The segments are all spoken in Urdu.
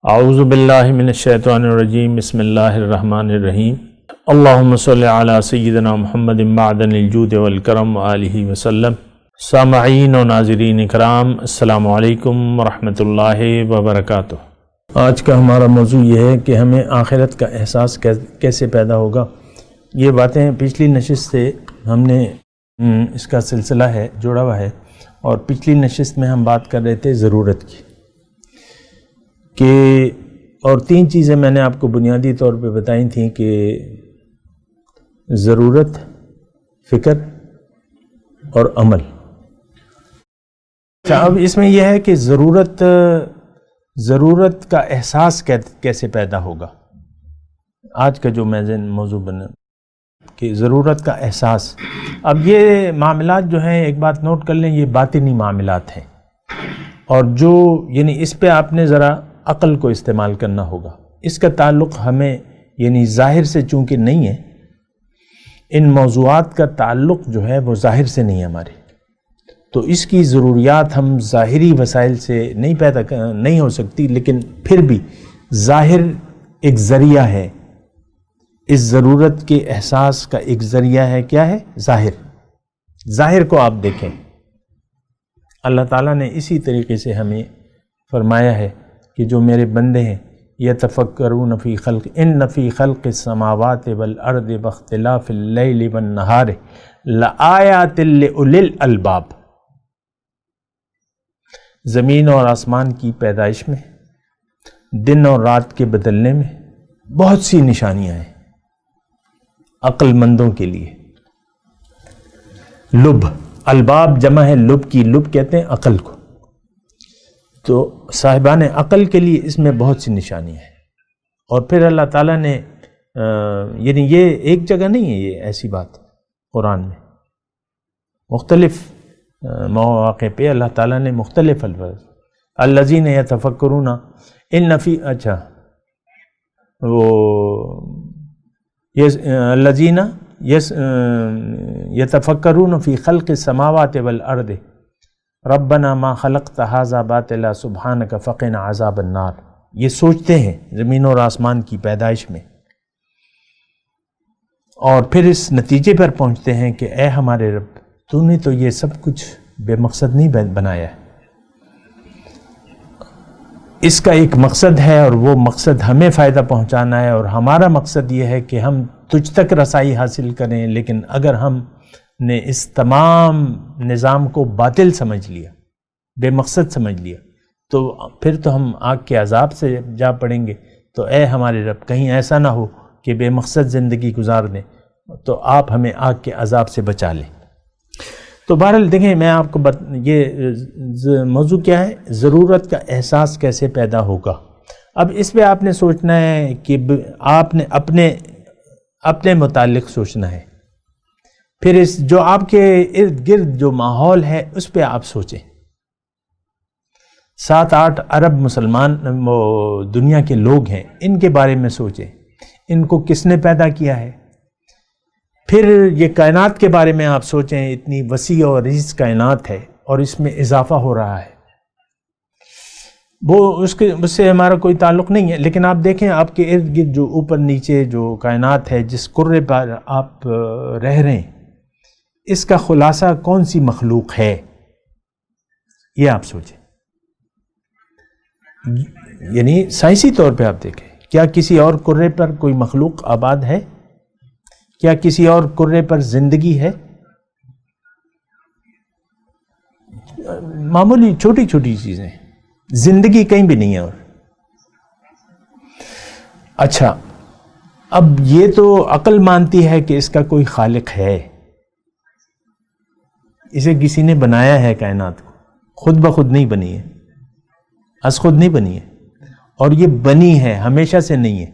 اعوذ باللہ من الشیطان الرجیم بسم اللہ الرحمن الرحیم اللہم صلی علی سیدنا محمد معدن الجود والکرم وآلہ وسلم۔ سامعین و ناظرین اکرام، السلام علیکم ورحمۃ اللہ وبرکاتہ۔ آج کا ہمارا موضوع یہ ہے کہ ہمیں آخرت کا احساس کیسے پیدا ہوگا۔ یہ باتیں پچھلی نشست سے ہم نے اس کا سلسلہ ہے جوڑا ہوا ہے، اور پچھلی نشست میں ہم بات کر رہے تھے ضرورت کی، اور تین چیزیں میں نے آپ کو بنیادی طور پہ بتائی تھیں کہ ضرورت، فکر اور عمل۔ اب اس میں یہ ہے کہ ضرورت کا احساس کیسے پیدا ہوگا۔ آج کا جو موضوع بنا کہ ضرورت کا احساس۔ اب یہ معاملات جو ہیں، ایک بات نوٹ کر لیں، یہ باطنی معاملات ہیں، اور یعنی اس پہ آپ نے ذرا عقل کو استعمال کرنا ہوگا۔ اس کا تعلق ہمیں یعنی ظاہر سے چونکہ نہیں ہے، ان موضوعات کا تعلق جو ہے وہ ظاہر سے نہیں ہے ہمارے، تو اس کی ضروریات ہم ظاہری وسائل سے نہیں ہو سکتی، لیکن پھر بھی ظاہر ایک ذریعہ ہے۔ اس ضرورت کے احساس کا ایک ذریعہ ہے، کیا ہے؟ ظاہر کو آپ دیکھیں، اللہ تعالیٰ نے اسی طریقے سے ہمیں فرمایا ہے کہ جو میرے بندے ہیں یتفکرون فی خلق ان فی خلق السماوات والارض واختلاف اللیل والنہار لآیات لأولی الالباب، زمین اور آسمان کی پیدائش میں، دن اور رات کے بدلنے میں بہت سی نشانیاں ہیں عقل مندوں کے لیے۔ لب، الباب جمع ہے لب کی، لب کہتے ہیں عقل کو، تو صاحبان عقل کے لیے اس میں بہت سی نشانیاں ہیں۔ اور پھر اللہ تعالیٰ نے یعنی یہ ایک جگہ نہیں ہے، یہ ایسی بات قرآن میں مختلف مواقع پہ اللہ تعالیٰ نے مختلف الفاظ، الذین یتفکرون ان فی الذین یتفکرون فی خلق السماوات والارض ربنا ما خلقت ھذا باطلا سبحانک فقنا عذاب النار۔ یہ سوچتے ہیں زمین اور آسمان کی پیدائش میں، اور پھر اس نتیجے پر پہنچتے ہیں کہ اے ہمارے رب، تو نے تو یہ سب کچھ بے مقصد نہیں بنایا ہے، اس کا ایک مقصد ہے، اور وہ مقصد ہمیں فائدہ پہنچانا ہے، اور ہمارا مقصد یہ ہے کہ ہم تجھ تک رسائی حاصل کریں۔ لیکن اگر ہم نے اس تمام نظام کو باطل سمجھ لیا، بے مقصد سمجھ لیا، تو پھر تو ہم آگ کے عذاب سے جا پڑیں گے۔ تو اے ہمارے رب، کہیں ایسا نہ ہو کہ بے مقصد زندگی گزار دیں، تو آپ ہمیں آگ کے عذاب سے بچا لیں۔ تو بہرحال دیکھیں، میں آپ کو یہ موضوع کیا ہے، ضرورت کا احساس کیسے پیدا ہوگا۔ اب اس پہ آپ نے سوچنا ہے کہ آپ نے اپنے متعلق سوچنا ہے، پھر جو آپ کے ارد گرد جو ماحول ہے اس پہ آپ سوچیں۔ 7-8 ارب مسلمان دنیا کے لوگ ہیں، ان کے بارے میں سوچیں، ان کو کس نے پیدا کیا ہے۔ پھر یہ کائنات کے بارے میں آپ سوچیں، اتنی وسیع اور عزیز کائنات ہے، اور اس میں اضافہ ہو رہا ہے، اس سے ہمارا کوئی تعلق نہیں ہے، لیکن آپ دیکھیں آپ کے ارد گرد جو اوپر نیچے جو کائنات ہے، جس کرے پر آپ رہ رہے ہیں، اس کا خلاصہ کون سی مخلوق ہے، یہ آپ سوچیں۔ یعنی سائنسی طور پہ آپ دیکھیں، کیا کسی اور کرے پر کوئی مخلوق آباد ہے؟ کیا کسی اور کرے پر زندگی ہے؟ معمولی چھوٹی چھوٹی چیزیں، زندگی کہیں بھی نہیں ہے۔ اور اچھا، اب یہ تو عقل مانتی ہے کہ اس کا کوئی خالق ہے، اسے کسی نے بنایا ہے، کائنات کو خود بخود نہیں بنی ہے، از خود نہیں بنی ہے، اور یہ بنی ہے، ہمیشہ سے نہیں ہے،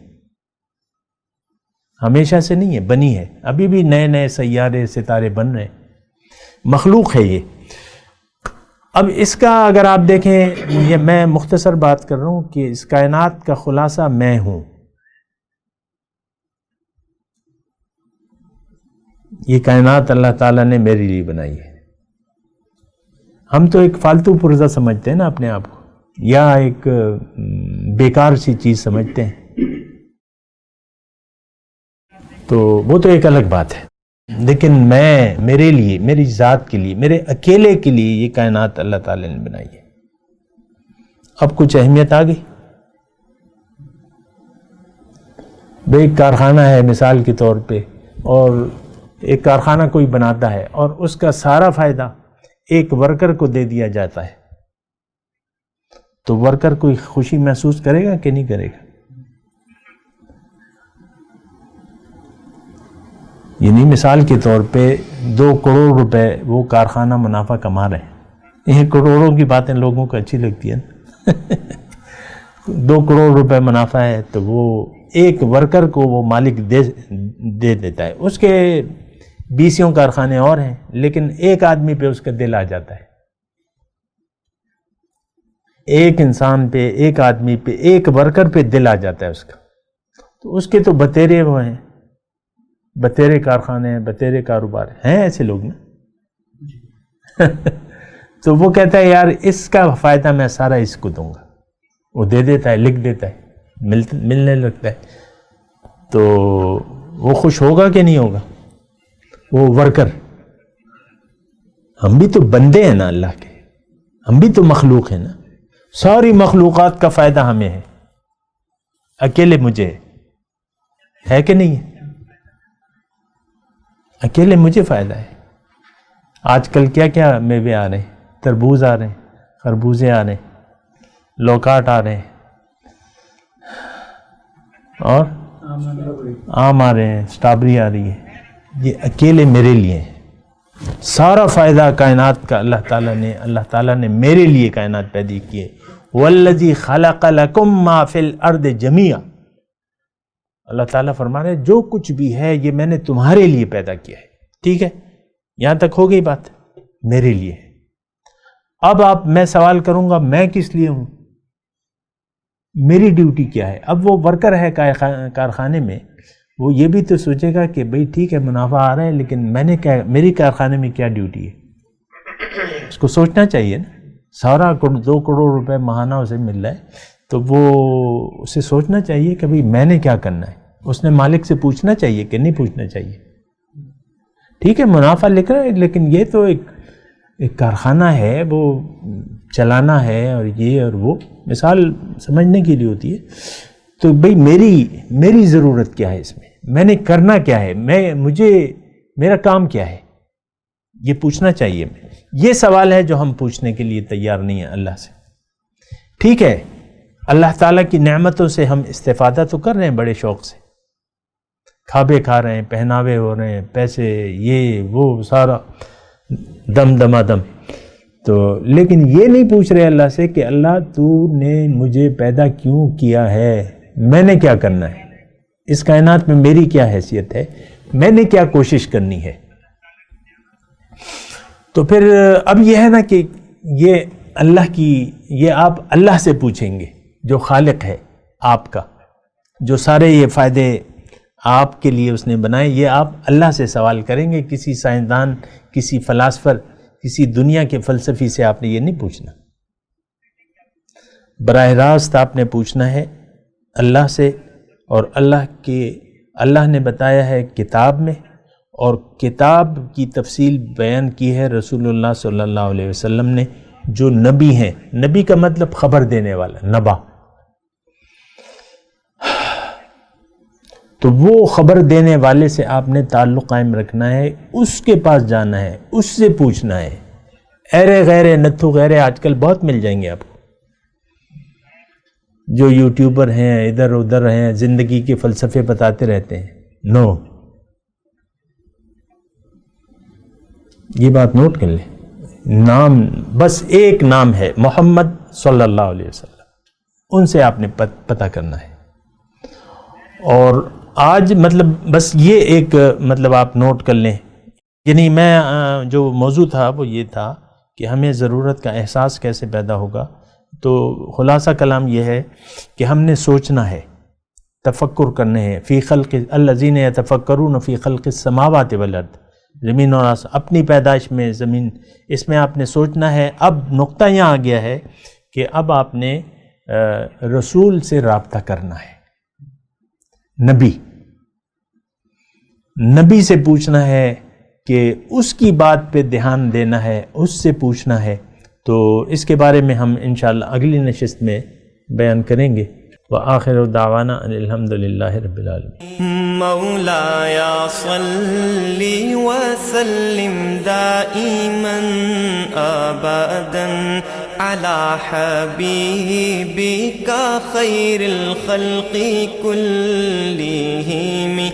ہمیشہ سے نہیں ہے، بنی ہے۔ ابھی بھی نئے نئے سیارے ستارے بن رہے ہیں، مخلوق ہے یہ۔ اب اس کا اگر آپ دیکھیں، یہ میں مختصر بات کر رہا ہوں کہ اس کائنات کا خلاصہ میں ہوں۔ یہ کائنات اللہ تعالیٰ نے میرے لیے بنائی ہے۔ ہم تو ایک فالتو پرزہ سمجھتے ہیں نا اپنے آپ کو، یا ایک بیکار سی چیز سمجھتے ہیں، تو وہ تو ایک الگ بات ہے. لیکن میرے لیے، میری ذات کے لیے، میرے اکیلے کے لیے یہ کائنات اللہ تعالی نے بنائی ہے. اب کچھ اہمیت آ گئی. ایک کارخانہ ہے مثال کے طور پہ، اور ایک کارخانہ کوئی بناتا ہے اور اس کا سارا فائدہ ایک ورکر کو دے دیا جاتا ہے، تو ورکر کوئی خوشی محسوس کرے گا کہ نہیں کرے گا؟ یعنی مثال کے طور پہ 2 کروڑ روپے وہ کارخانہ منافع کما رہے ہیں. یہ کروڑوں کی باتیں لوگوں کو اچھی لگتی ہیں. 2 کروڑ روپے منافع ہے تو وہ ایک ورکر کو وہ مالک دے دیتا ہے. اس کے 20 کارخانے اور ہیں، لیکن ایک آدمی پہ اس کا دل آ جاتا ہے. ایک انسان پہ، ایک آدمی پہ، ایک ورکر پہ دل آ جاتا ہے اس کا. تو اس کے تو بتیرے وہ ہیں، بتیرے کارخانے ہیں، بتیرے کاروبار ہیں. ایسے لوگ نا. تو وہ کہتا ہے یار اس کا فائدہ میں سارا اس کو دوں گا. وہ دے دیتا ہے، لکھ دیتا ہے، ملنے لگتا ہے. تو وہ خوش ہوگا کہ نہیں ہوگا وہ ورکر؟ ہم بھی تو بندے ہیں نا اللہ کے، ہم بھی تو مخلوق ہیں نا. ساری مخلوقات کا فائدہ ہمیں ہے، اکیلے مجھے ہے کہ نہیں ہے؟ اکیلے مجھے فائدہ ہے. آج کل کیا کیا میوے آ رہے ہیں، تربوز آ رہے ہیں، خربوزے آ رہے ہیں، لوکاٹ آ رہے ہیں، اور آم آ رہے ہیں، اسٹرابری آ رہی ہے. یہ اکیلے میرے لیے ہیں. سارا فائدہ کائنات کا اللہ تعالیٰ نے میرے لیے کائنات پیدا کی ہے. وَالَّذِي خَلَقَ لَكُم مَّا فِي الْأَرْضِ جَمِيعًا. اللہ تعالیٰ فرما رہے ہیں جو کچھ بھی ہے یہ میں نے تمہارے لیے پیدا کیا ہے. ٹھیک ہے، یہاں تک ہو گئی بات، میرے لیے. اب میں سوال کروں گا میں کس لیے ہوں، میری ڈیوٹی کیا ہے؟ اب وہ ورکر ہے کارخانے میں، وہ یہ بھی تو سوچے گا کہ بھئی ٹھیک ہے منافع آ رہا ہے، لیکن میں نے کیا، میری کارخانے میں کیا ڈیوٹی ہے؟ اس کو سوچنا چاہیے نا. سارا 2 کروڑ روپے ماہانہ اسے مل رہا ہے، تو وہ اسے سوچنا چاہیے کہ بھئی میں نے کیا کرنا ہے. اس نے مالک سے پوچھنا چاہیے کہ نہیں پوچھنا چاہیے؟ ٹھیک ہے منافع لکھ رہا ہے، لیکن یہ تو ایک کارخانہ ہے، وہ چلانا ہے، اور یہ اور وہ مثال سمجھنے کے لیے ہوتی ہے. تو بھئی میری ضرورت کیا ہے اس میں نے کرنا کیا ہے، میرا کام کیا ہے، یہ پوچھنا چاہیے. یہ سوال ہے جو ہم پوچھنے کے لیے تیار نہیں ہیں اللہ سے. ٹھیک ہے، اللہ تعالیٰ کی نعمتوں سے ہم استفادہ تو کر رہے ہیں بڑے شوق سے، کھابے کھا رہے ہیں، پہناوے ہو رہے ہیں، پیسے یہ وہ سارا دم. تو لیکن یہ نہیں پوچھ رہے اللہ سے کہ اللہ تو نے مجھے پیدا کیوں کیا ہے، میں نے کیا کرنا ہے، اس کائنات میں میری کیا حیثیت ہے، میں نے کیا کوشش کرنی ہے. تو پھر اب یہ ہے نا کہ یہ آپ اللہ سے پوچھیں گے جو خالق ہے آپ کا، جو سارے یہ فائدے آپ کے لیے اس نے بنائے، یہ آپ اللہ سے سوال کریں گے. کسی سائنسدان، کسی فلاسفر، کسی دنیا کے فلسفی سے آپ نے یہ نہیں پوچھنا. براہ راست آپ نے پوچھنا ہے اللہ سے. اور اللہ نے بتایا ہے کتاب میں، اور کتاب کی تفصیل بیان کی ہے رسول اللہ صلی اللہ علیہ وسلم نے، جو نبی ہیں. نبی کا مطلب خبر دینے والا، نبا. تو وہ خبر دینے والے سے آپ نے تعلق قائم رکھنا ہے، اس کے پاس جانا ہے، اس سے پوچھنا ہے. ایرے غیرے نتھو غیرے آج کل بہت مل جائیں گے آپ کو، جو یوٹیوبر ہیں، ادھر ادھر ہیں، زندگی کے فلسفے بتاتے رہتے ہیں. نو، یہ بات نوٹ کر لیں. نام بس ایک نام ہے، محمد صلی اللہ علیہ وسلم. ان سے آپ نے پتہ کرنا ہے. اور آج مطلب بس یہ ایک مطلب آپ نوٹ کر لیں. یعنی میں جو موضوع تھا وہ یہ تھا کہ ہمیں ضرورت کا احساس کیسے پیدا ہوگا. تو خلاصہ کلام یہ ہے کہ ہم نے سوچنا ہے، تفکر کرنے ہیں. فی خلق الذین یتفکرون فی خلق السماوات والارض، زمین اور اپنی پیدائش میں زمین، اس میں آپ نے سوچنا ہے. اب نقطہ یہاں آ گیا ہے کہ اب آپ نے رسول سے رابطہ کرنا ہے، نبی سے پوچھنا ہے کہ اس کی بات پہ دھیان دینا ہے، اس سے پوچھنا ہے. تو اس کے بارے میں ہم انشاءاللہ اگلی نشست میں بیان کریں گے. وآخر دعوانا ان الحمد للہ رب العالمین. مولاي صل وسلم دائما ابدا على حبيبك خير الخلق كلهم.